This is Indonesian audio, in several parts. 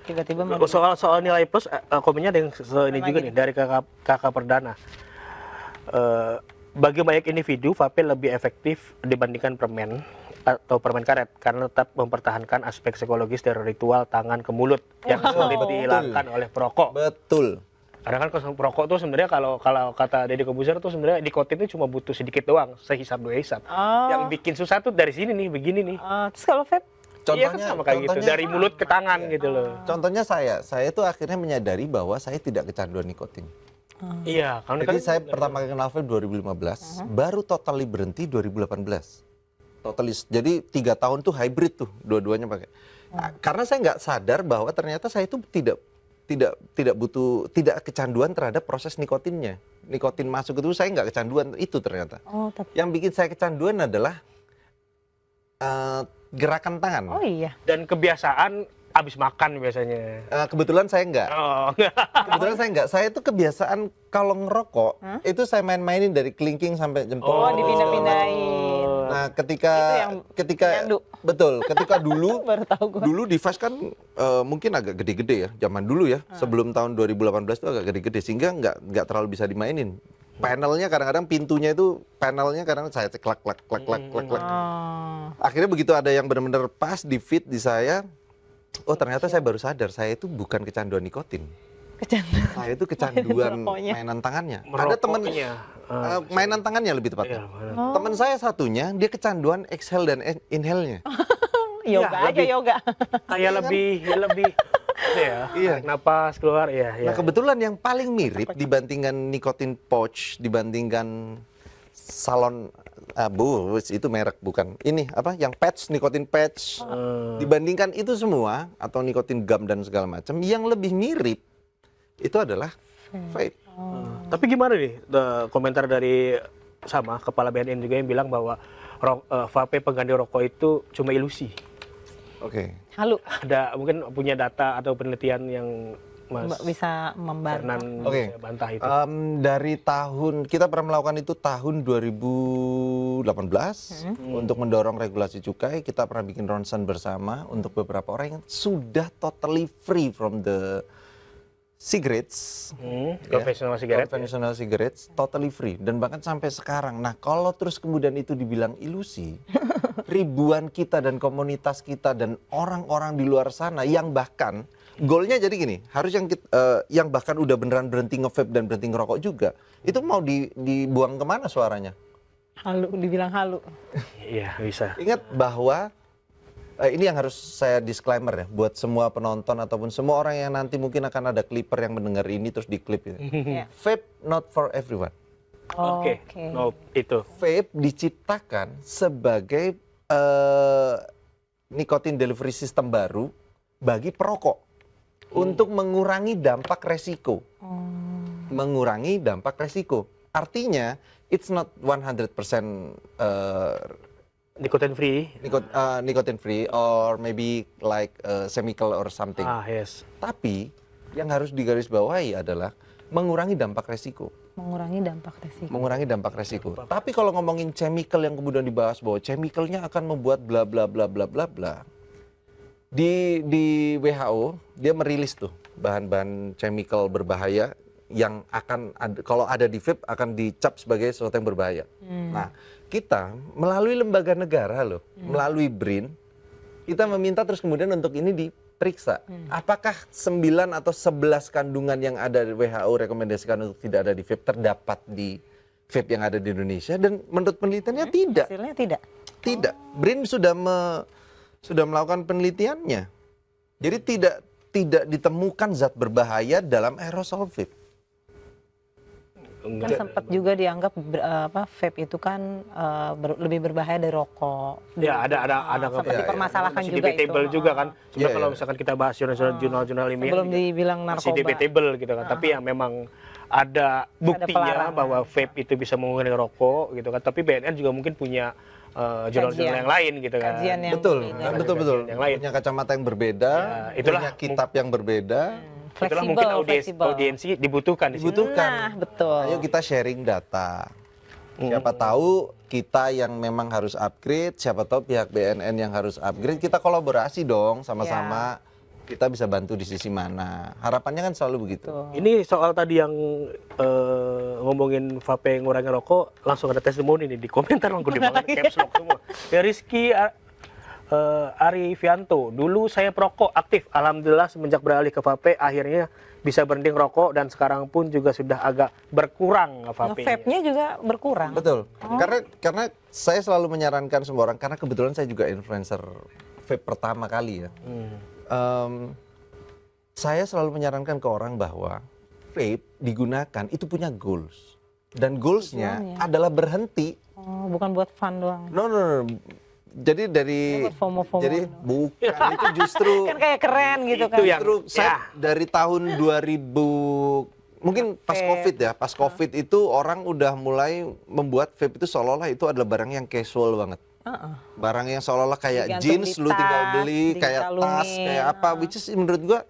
tiba-tiba soal nilai plus, komennya ada yang ini juga nih dari kakak Perdana. Bagi banyak individu, vape lebih efektif dibandingkan permen atau permen karet karena tetap mempertahankan aspek psikologis dari ritual tangan ke mulut yang sulit dihilangkan oleh perokok. Betul. Karena kan kalau perokok tuh sebenarnya kalau kata Deddy Kobuzer tuh sebenarnya nikotin itu cuma butuh sedikit doang, sehisap dua hisap. Yang bikin susah tuh dari sini nih, begini nih. Terus kalau vape? Iya kan sama kayak gitu, dari mulut ke tangan gitu loh. Contohnya saya tuh akhirnya menyadari bahwa saya tidak kecanduan nikotin. Iya, jadi saya pertama kali kenal vape 2015, baru totally berhenti 2018. Totally, jadi 3 tahun tuh hybrid tuh, dua-duanya pakai. Karena saya nggak sadar bahwa ternyata saya itu tidak kecanduan terhadap proses nikotinnya. Nikotin masuk itu saya nggak kecanduan itu ternyata. Yang bikin saya kecanduan adalah gerakan tangan. Oh iya. Dan kebiasaan habis makan biasanya. Kebetulan saya enggak. Kebetulan saya enggak. Saya tuh kebiasaan kalau ngerokok itu saya main-mainin dari kelingking sampai jempol. Dipindah-pindahin. Nah, ketika betul, ketika dulu Baru tahu gua. dulu device kan mungkin agak gede-gede ya, zaman dulu ya. Sebelum tahun 2018 itu agak gede-gede sehingga nggak terlalu bisa dimainin. Panelnya kadang-kadang pintunya itu kadang saya klak. Akhirnya begitu ada yang benar-benar pas di fit di saya, oh ternyata saya baru sadar saya itu bukan kecanduan nikotin. Saya itu kecanduan mainan tangannya. Ada temen mainan tangannya lebih tepatnya. Teman saya satunya dia kecanduan exhale dan inhale-nya. Yoga. Kayak lebih tarik napas keluar ya. Nah kebetulan yang paling mirip dibandingkan nikotin pouch, dibandingkan salon itu merek bukan. Ini apa? Yang patch, nikotin patch. Dibandingkan itu semua atau nikotin gum dan segala macam, yang lebih mirip itu adalah vape. Tapi gimana nih komentar dari sama kepala BNN juga yang bilang bahwa vape pengganti rokok itu cuma ilusi. Oke. Halu. Ada mungkin punya data atau penelitian yang Mas bisa membantah. Bantah itu. Dari tahun kita pernah melakukan itu tahun 2018 untuk mendorong regulasi cukai. Kita pernah bikin ronsen bersama untuk beberapa orang yang sudah totally free from the cigarettes, conventional cigarettes, totally free dan bahkan sampai sekarang. Nah, kalau terus kemudian itu dibilang ilusi, ribuan kita dan komunitas kita dan orang-orang di luar sana yang bahkan goalnya jadi gini, harus yang bahkan udah beneran berhenti nge-vape dan berhenti ngerokok juga, itu mau dibuang kemana suaranya? Halu, dibilang halu. Iya, bisa. Ingat bahwa ini yang harus saya disclaimer ya, buat semua penonton ataupun semua orang yang nanti mungkin akan ada clipper yang mendengar ini terus diklip gitu. Vape not for everyone. Oke. No, itu. Vape diciptakan sebagai nicotine delivery system baru bagi perokok untuk mengurangi dampak resiko. Mengurangi dampak resiko. Artinya it's not 100% Nicotine free or maybe like chemical or something. Yes. Tapi yang harus digarisbawahi adalah mengurangi dampak resiko. Mengurangi dampak resiko. Tapi kalau ngomongin chemical yang kemudian dibahas bahwa chemicalnya akan membuat bla bla bla bla bla bla. Di WHO dia merilis tuh bahan-bahan chemical berbahaya yang akan kalau ada di vape akan dicap sebagai sesuatu yang berbahaya. Nah, kita melalui lembaga negara loh, melalui BRIN, kita meminta terus kemudian untuk ini diperiksa. Apakah 9 atau 11 kandungan yang ada di WHO rekomendasikan untuk tidak ada di vape terdapat di vape yang ada di Indonesia, dan menurut penelitiannya tidak. Hasilnya tidak. Tidak. BRIN sudah melakukan penelitiannya. Jadi tidak ditemukan zat berbahaya dalam aerosol vape. Kan sempat juga dianggap vape itu kan lebih berbahaya dari rokok. Ya, ada sempat dipermasalahkan masih juga debatable itu. juga kan. Sebenarnya kalau misalkan kita bahas jurnal-jurnal ilmiah sebelum dibilang narkoba. masih debatable gitu kan. Tapi ya memang ada buktinya bahwa vape itu bisa mengurangi rokok gitu kan. Tapi BNN juga mungkin punya jurnal-jurnal yang lain gitu kan. Betul. Yang lain. Punya kacamata yang berbeda, punya kitab yang berbeda. Itulah mungkin audiensi dibutuhkan di situ. Nah, betul. Ayo kita sharing data. Siapa tahu kita yang memang harus upgrade, siapa tahu pihak BNN yang harus upgrade, kita kolaborasi dong sama-sama. kita bisa bantu di sisi mana. Harapannya kan selalu begitu. Tuh. Ini soal tadi yang ngomongin vape ngurangi rokok, langsung ada testimoni nih di komentar, langsung gede banget caps lock semua. Ya Rizky Arifianto, dulu saya perokok aktif, alhamdulillah semenjak beralih ke vape akhirnya bisa berhenti ngerokok dan sekarang pun juga sudah agak berkurang vape-nya. Vape-nya juga berkurang. Betul. Karena saya selalu menyarankan semua orang, karena kebetulan saya juga influencer vape pertama kali ya. Saya selalu menyarankan ke orang bahwa vape digunakan itu punya goals. Dan goalsnya adalah berhenti. Oh, bukan buat fun doang. No. Jadi dari Buat FOMO-FOMO jadi doang. bukan itu justru Kan kayak keren gitu kan. Itu yang- justru saya dari tahun 2000 mungkin pas Covid ya, pas Covid itu orang udah mulai membuat vape itu seolah-olah itu adalah barang yang casual banget. Barang yang seolah-olah kayak Digantung jeans di lu tinggal tas, beli, kayak tas, dikalungin. kayak apa, which is menurut gua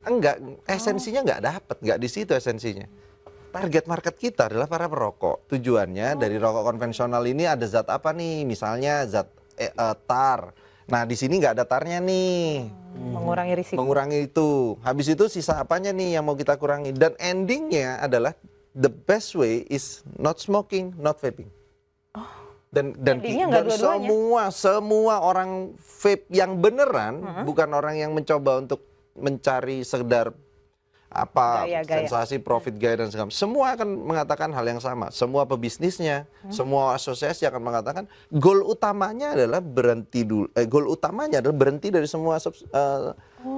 enggak, esensinya enggak dapet, enggak di situ esensinya. Target market kita adalah para perokok. Tujuannya dari rokok konvensional ini ada zat apa nih? Misalnya zat tar. Nah, di sini nggak ada tarnya nih. Mengurangi risiko. Mengurangi itu. Habis itu sisa apanya nih yang mau kita kurangi? Dan endingnya adalah the best way is not smoking, not vaping. Dan Endingnya nggak dua-duanya. semua orang vape yang beneran, bukan orang yang mencoba untuk mencari sekedar apa Gaya-gaya. sensasi, profit, gaya dan segala, semua akan mengatakan hal yang sama. Semua pebisnisnya, semua asosiasi akan mengatakan goal utamanya adalah berhenti dulu. Goal utamanya adalah berhenti dari semua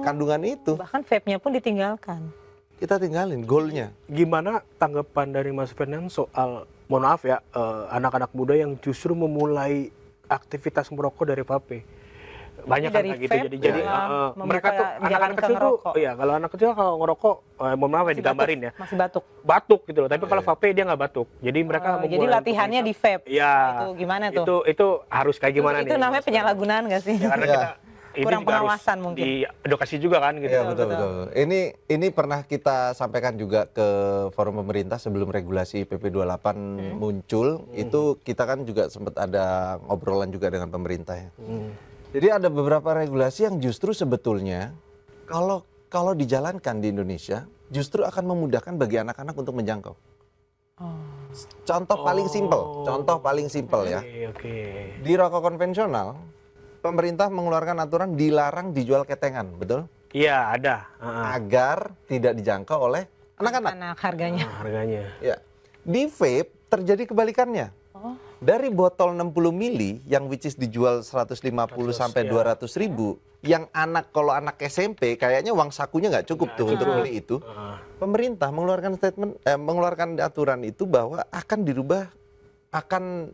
kandungan itu. Bahkan vape-nya pun ditinggalkan. Kita tinggalin goalnya. Gimana tanggapan dari Mas Fernand soal, mohon maaf ya, anak-anak muda yang justru memulai aktivitas merokok dari vape? Banyak kan dari kayak gitu, vape jadi membuka mereka tuh jalan anak-anak ke kecil tuh, ngerokok. iya kalau anak kecil kalau ngerokok, mohon maaf ya Masih digambarin batuk, ya, Masih batuk. batuk gitu loh. Tapi kalau vape dia nggak batuk, jadi mereka Oh, jadi memulai latihannya untuk di vape. Iya. Itu gimana tuh? Itu harus kayak gimana nih? Itu namanya Mas? penyalahgunaan nggak sih? Ya, karena Ya. kita ini Kurang juga harus pengawasan mungkin. diedukasi juga kan gitu. Iya betul. Ini pernah kita sampaikan juga ke forum pemerintah sebelum regulasi PP 28 muncul. Itu kita kan juga sempat ada obrolan juga dengan pemerintah ya. Jadi ada beberapa regulasi yang justru sebetulnya kalau dijalankan di Indonesia justru akan memudahkan bagi anak-anak untuk menjangkau. Contoh paling simpel ya. Oke. Di rokok konvensional pemerintah mengeluarkan aturan dilarang dijual ketengan, betul? Iya ada. Agar tidak dijangkau oleh anak-anak. Anak harganya. Harganya. Ya. Di vape terjadi kebalikannya. Dari botol 60 mili yang which is dijual 150 sampai 200 ribu, yang kalau anak SMP kayaknya uang sakunya nggak cukup tuh untuk beli itu. Pemerintah mengeluarkan mengeluarkan aturan itu bahwa akan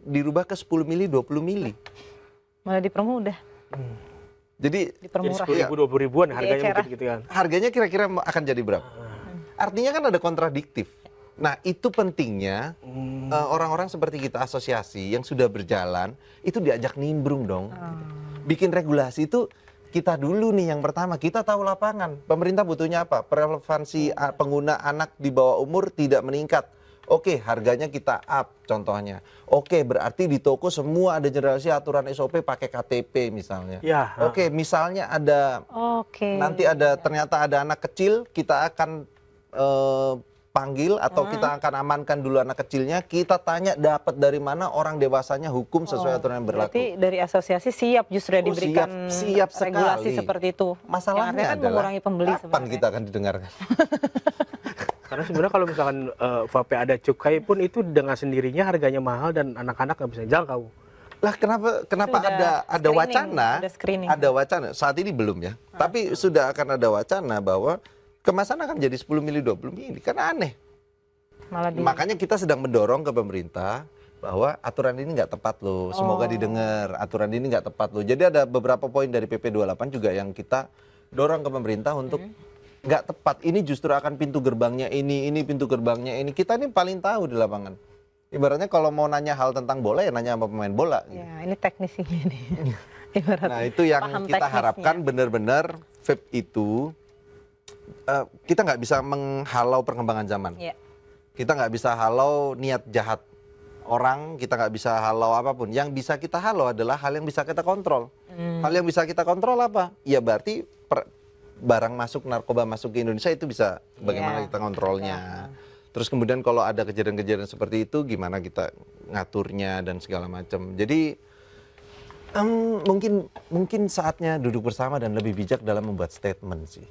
dirubah ke 10 mili, 20 mili. Malah dipermudah, Jadi Jadi dipermurah. 10.000 20.000-an harganya Eceran. mungkin gitu kan. harganya kira-kira akan jadi berapa? Artinya kan ada kontradiktif. Nah, itu pentingnya orang-orang seperti kita asosiasi yang sudah berjalan itu diajak nimbrung dong. Bikin regulasi itu kita dulu nih yang pertama, kita tahu lapangan. Pemerintah butuhnya apa? Relevansi pengguna anak di bawah umur tidak meningkat. Oke, harganya kita up contohnya. Oke, berarti di toko semua ada generasi aturan SOP pakai KTP misalnya. Ya. Oke, misalnya ada Oke. nanti ternyata ada anak kecil, kita akan panggil atau kita akan amankan dulu anak kecilnya, kita tanya dapat dari mana, orang dewasanya hukum sesuai aturan yang berlaku. Berarti dari asosiasi siap justru ya Oh, diberikan siap regulasi sekali. seperti itu. Masalahnya Yang artinya kan adalah mengurangi pembeli kapan sebenarnya. kita akan didengarkan? Karena sebenarnya kalau misalkan vape ada cukai pun itu dengan sendirinya harganya mahal dan anak-anak nggak bisa jangkau. Lah kenapa Sudah ada screening, wacana? sudah screening. Ada wacana. Saat ini belum ya. Tapi sudah akan ada wacana bahwa kemasan akan jadi 10 mili, 20 mili. Kan aneh. Malah Makanya kita sedang mendorong ke pemerintah bahwa aturan ini nggak tepat loh. Semoga didengar. Aturan ini nggak tepat loh. Jadi ada beberapa poin dari PP 28 juga yang kita dorong ke pemerintah untuk nggak tepat. Ini justru akan pintu gerbangnya ini pintu gerbangnya ini. Kita ini paling tahu di lapangan. Ibaratnya kalau mau nanya hal tentang bola ya nanya sama pemain bola. Gitu. Ya, ini teknisinya nih. Ibarat Nah itu yang paham kita teknisnya. harapkan benar-benar vape itu kita nggak bisa menghalau perkembangan zaman. Iya. Kita nggak bisa halau niat jahat orang, kita nggak bisa halau apapun. Yang bisa kita halau adalah hal yang bisa kita kontrol. Hal yang bisa kita kontrol apa? Ya berarti barang masuk, narkoba masuk ke Indonesia itu bisa bagaimana kita kontrolnya. Terus kemudian kalau ada kejadian-kejadian seperti itu gimana kita ngaturnya dan segala macam. Jadi mungkin saatnya duduk bersama dan lebih bijak dalam membuat statement sih.